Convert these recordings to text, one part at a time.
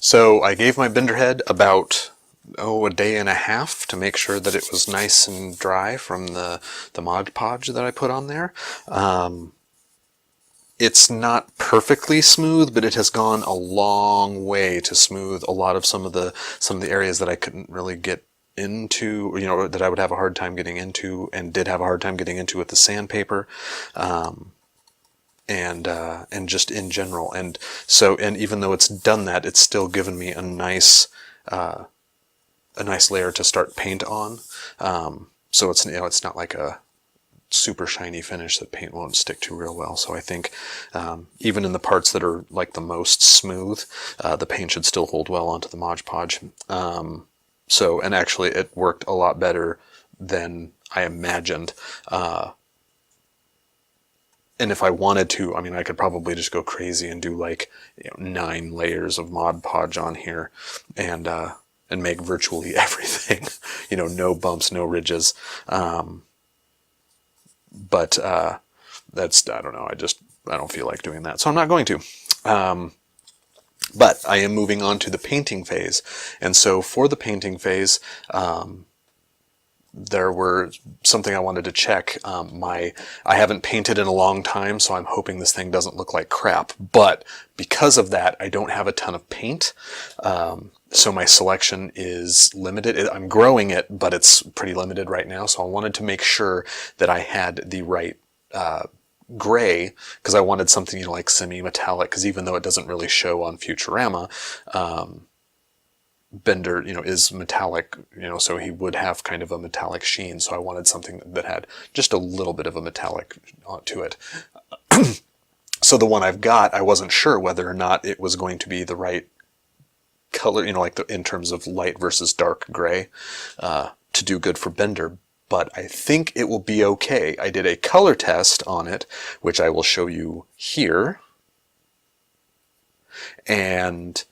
So I gave my bender head about a day and a half to make sure that it was nice and dry from the Mod Podge that I put on there. It's not perfectly smooth, but it has gone a long way to smooth a lot of some of the areas that I couldn't really get into, that I would have a hard time getting into, and did have a hard time getting into with the sandpaper. And just in general. And even though it's done that, it's still given me a nice layer to start paint on. So it's not like a super shiny finish that paint won't stick to real well. So I think even in the parts that are like the most smooth, the paint should still hold well onto the Mod Podge. And actually it worked a lot better than I imagined. And if I wanted to, I could probably just go crazy and do like 9 layers of Mod Podge on here and make virtually everything, no bumps, no ridges. But that's, I don't know, I don't feel like doing that. So I'm not going to. But I am moving on to the painting phase. And so for the painting phase, there were something I wanted to check. I haven't painted in a long time, so I'm hoping this thing doesn't look like crap. But because of that, I don't have a ton of paint. So my selection is limited. I'm growing it, but it's pretty limited right now. So I wanted to make sure that I had the right gray, because I wanted something like semi-metallic, because even though it doesn't really show on Futurama, Bender, is metallic, so he would have kind of a metallic sheen. So I wanted something that had just a little bit of a metallic to it. So the one I've got, I wasn't sure whether or not it was going to be the right color, in terms of light versus dark gray, to do good for Bender. But I think it will be okay. I did a color test on it, which I will show you here. And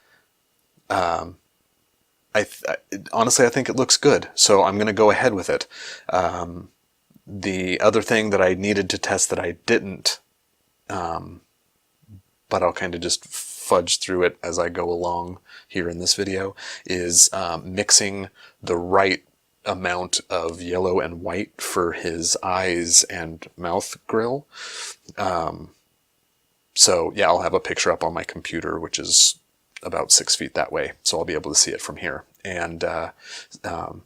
honestly, I think it looks good, so I'm going to go ahead with it. The other thing that I needed to test that I didn't, but I'll kind of just fudge through it as I go along here in this video, is mixing the right amount of yellow and white for his eyes and mouth grill. So yeah, I'll have a picture up on my computer, which is about 6 feet that way, so I'll be able to see it from here, and do a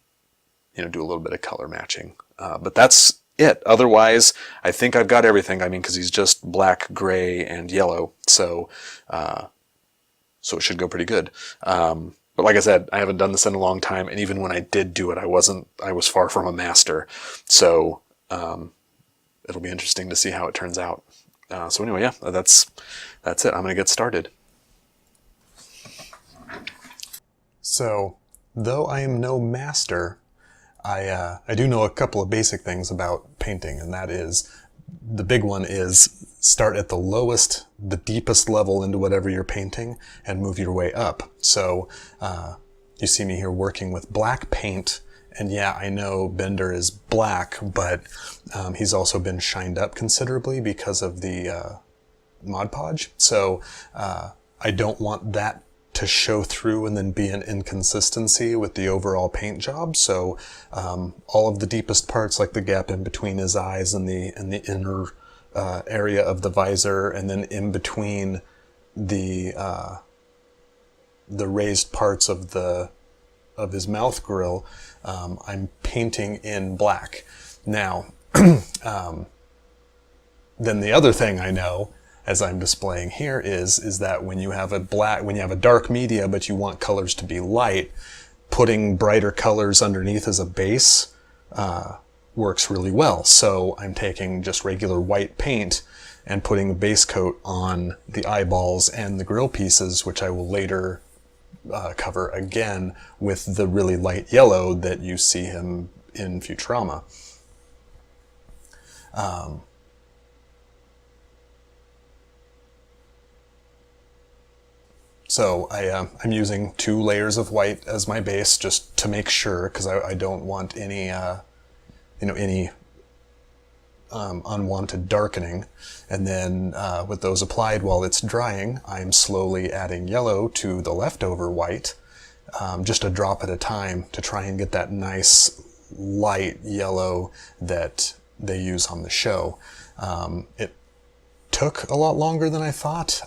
little bit of color matching. But that's it. Otherwise, I think I've got everything. Because he's just black, gray, and yellow, so it should go pretty good. But like I said, I haven't done this in a long time, and even when I did do it, I was far from a master. So it'll be interesting to see how it turns out. So anyway, yeah, that's it. I'm gonna get started. So, though I am no master, I do know a couple of basic things about painting, and that is, the big one is start at the lowest, the deepest level into whatever you're painting, and move your way up. So, you see me here working with black paint, and yeah, I know Bender is black, but he's also been shined up considerably because of the Mod Podge. So, I don't want that to show through and then be an inconsistency with the overall paint job. So all of the deepest parts, like the gap in between his eyes and the inner area of the visor, and then in between the raised parts of his mouth grill, I'm painting in black. Now, then the other thing I know, as I'm displaying here, is that when you have a dark media but you want colors to be light, putting brighter colors underneath as a base works really well. So I'm taking just regular white paint and putting a base coat on the eyeballs and the grill pieces, which I will later cover again with the really light yellow that you see him in Futurama. So I'm using 2 layers of white as my base, just to make sure, because I don't want any unwanted darkening. And then with those applied while it's drying, I'm slowly adding yellow to the leftover white, just a drop at a time to try and get that nice light yellow that they use on the show. It took a lot longer than I thought,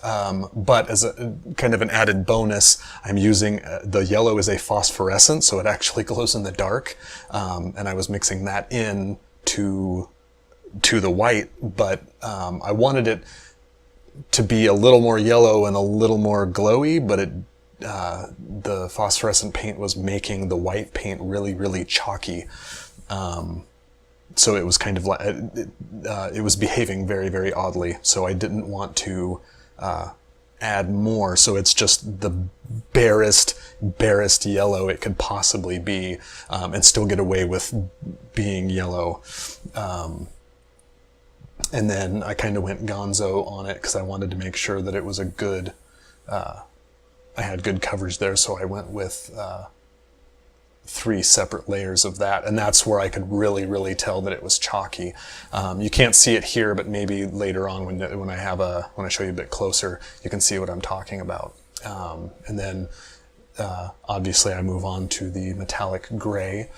but as a kind of an added bonus, I'm using the yellow is a phosphorescent, so it actually glows in the dark, and I was mixing that in to the white, but I wanted it to be a little more yellow and a little more glowy, but the phosphorescent paint was making the white paint really, really chalky. So it was kind of like, it was behaving very, very oddly. So I didn't want to add more. So it's just the barest yellow it could possibly be, and still get away with being yellow. And then I kind of went gonzo on it because I wanted to make sure that it was a good, I had good coverage there. So I went with 3 separate layers of that, and that's where I could really, really tell that it was chalky. You can't see it here, but maybe later on when I show you a bit closer, you can see what I'm talking about. And then obviously I move on to the metallic gray.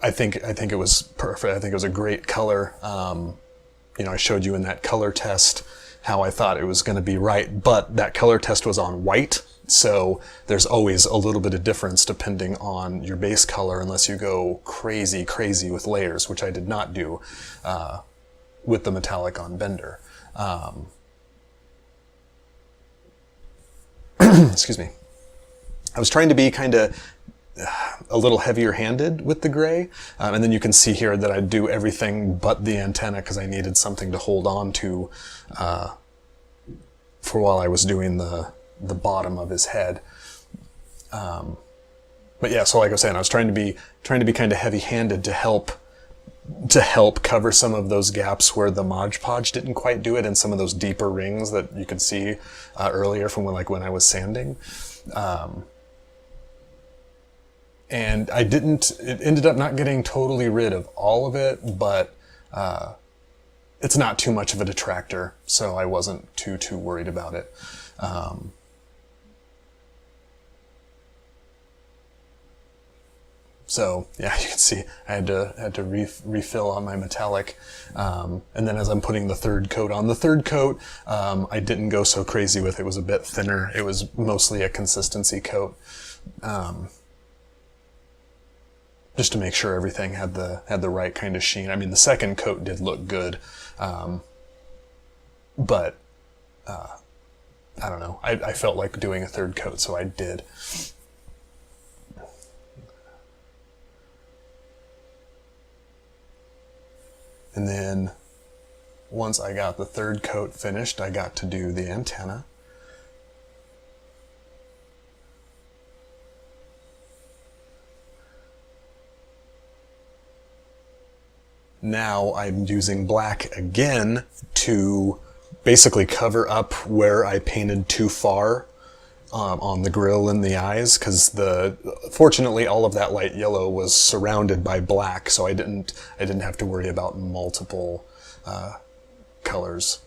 I think it was perfect. I think it was a great color. I showed you in that color test how I thought it was going to be right, but that color test was on white. So there's always a little bit of difference depending on your base color, unless you go crazy with layers, which I did not do with the metallic on Bender. Excuse me. I was trying to be kind of a little heavier handed with the gray. And then you can see here that I do everything but the antenna because I needed something to hold on to for while I was doing the bottom of his head. But yeah, so like I was saying, I was trying to be kind of heavy-handed to help cover some of those gaps where the Mod Podge didn't quite do it, and some of those deeper rings that you could see earlier from when I was sanding. And it ended up not getting totally rid of all of it, but it's not too much of a detractor, so I wasn't too worried about it. So yeah, you can see I had to refill on my metallic, and then as I'm putting the third coat on, I didn't go so crazy with it. It was a bit thinner. It was mostly a consistency coat, just to make sure everything had the right kind of sheen. I mean, the second coat did look good, but I don't know. I felt like doing a third coat, so I did. And then once I got the third coat finished, I got to do the antenna. Now I'm using black again to basically cover up where I painted too far on the grill and the eyes, because fortunately all of that light yellow was surrounded by black, so I didn't have to worry about multiple colors.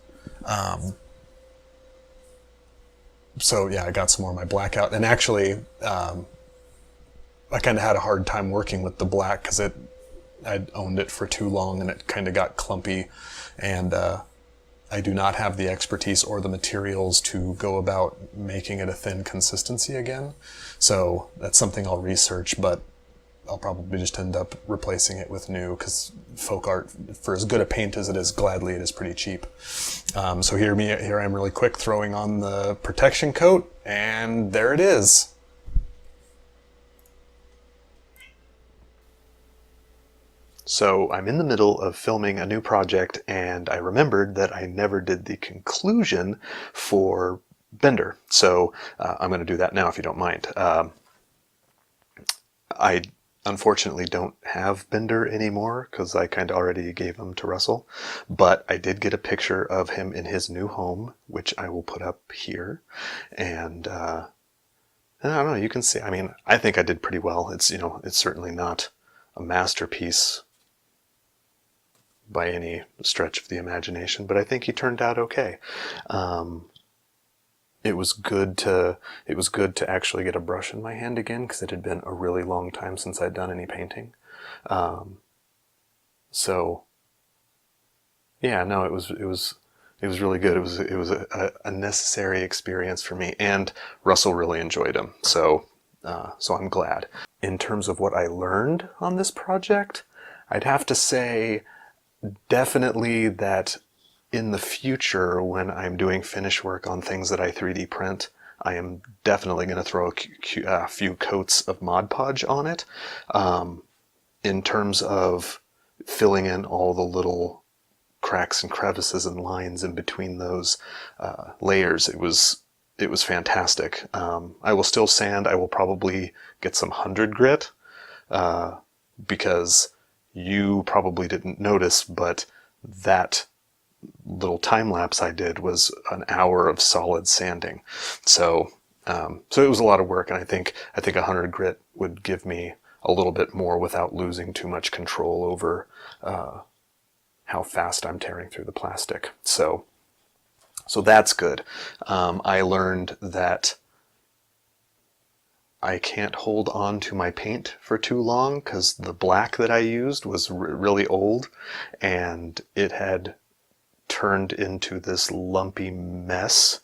So yeah, I got some more of my black out, and actually I kind of had a hard time working with the black because I'd owned it for too long and it kind of got clumpy, and I do not have the expertise or the materials to go about making it a thin consistency again. So that's something I'll research, but I'll probably just end up replacing it with new, because folk art, for as good a paint as it is, gladly, it is pretty cheap. So here I am really quick throwing on the protection coat, and there it is. So I'm in the middle of filming a new project, and I remembered that I never did the conclusion for Bender. So I'm going to do that now, if you don't mind. I unfortunately don't have Bender anymore because I kind of already gave him to Russell, but I did get a picture of him in his new home, which I will put up here. And I don't know, you can see, I mean, I think I did pretty well. It's, it's certainly not a masterpiece by any stretch of the imagination, but I think he turned out okay. It was good to actually get a brush in my hand again, because it had been a really long time since I'd done any painting. So yeah, no, it was really good. It was a necessary experience for me, and Russell really enjoyed them. So I'm glad. In terms of what I learned on this project, I'd have to say definitely that in the future, when I'm doing finish work on things that I 3D print, I am definitely going to throw a few coats of Mod Podge on it. In terms of filling in all the little cracks and crevices and lines in between those layers, it was fantastic. I will still sand. I will probably get some 100 grit because you probably didn't notice, but that little time lapse I did was an hour of solid sanding. So it was a lot of work, and I think 100 grit would give me a little bit more without losing too much control over how fast I'm tearing through the plastic. So that's good. I learned that I can't hold on to my paint for too long, because the black that I used was really old, and it had turned into this lumpy mess.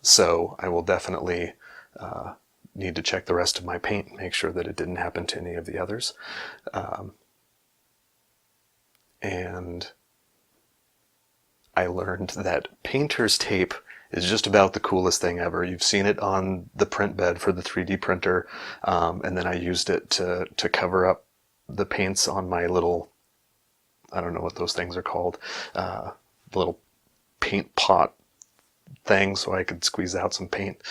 So I will definitely need to check the rest of my paint and make sure that it didn't happen to any of the others. And I learned that painter's tape is just about the coolest thing ever. You've seen it on the print bed for the 3D printer, and then I used it to cover up the paints on my little, I don't know what those things are called, little paint pot thing, so I could squeeze out some paint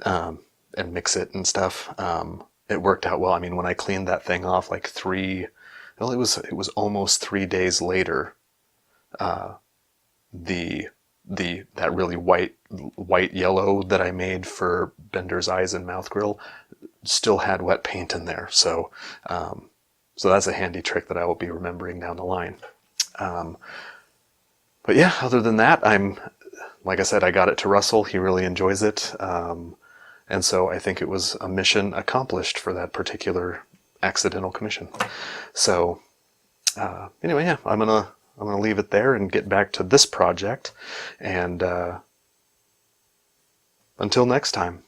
and mix it and stuff. It worked out well. I mean, when I cleaned that thing off like it was almost 3 days later, that really white yellow that I made for Bender's eyes and mouth grill still had wet paint in there. So that's a handy trick that I will be remembering down the line. But yeah, other than that, like I said, I got it to Russell. He really enjoys it. And so I think it was a mission accomplished for that particular accidental commission. So anyway, yeah, I'm gonna leave it there and get back to this project. And until next time.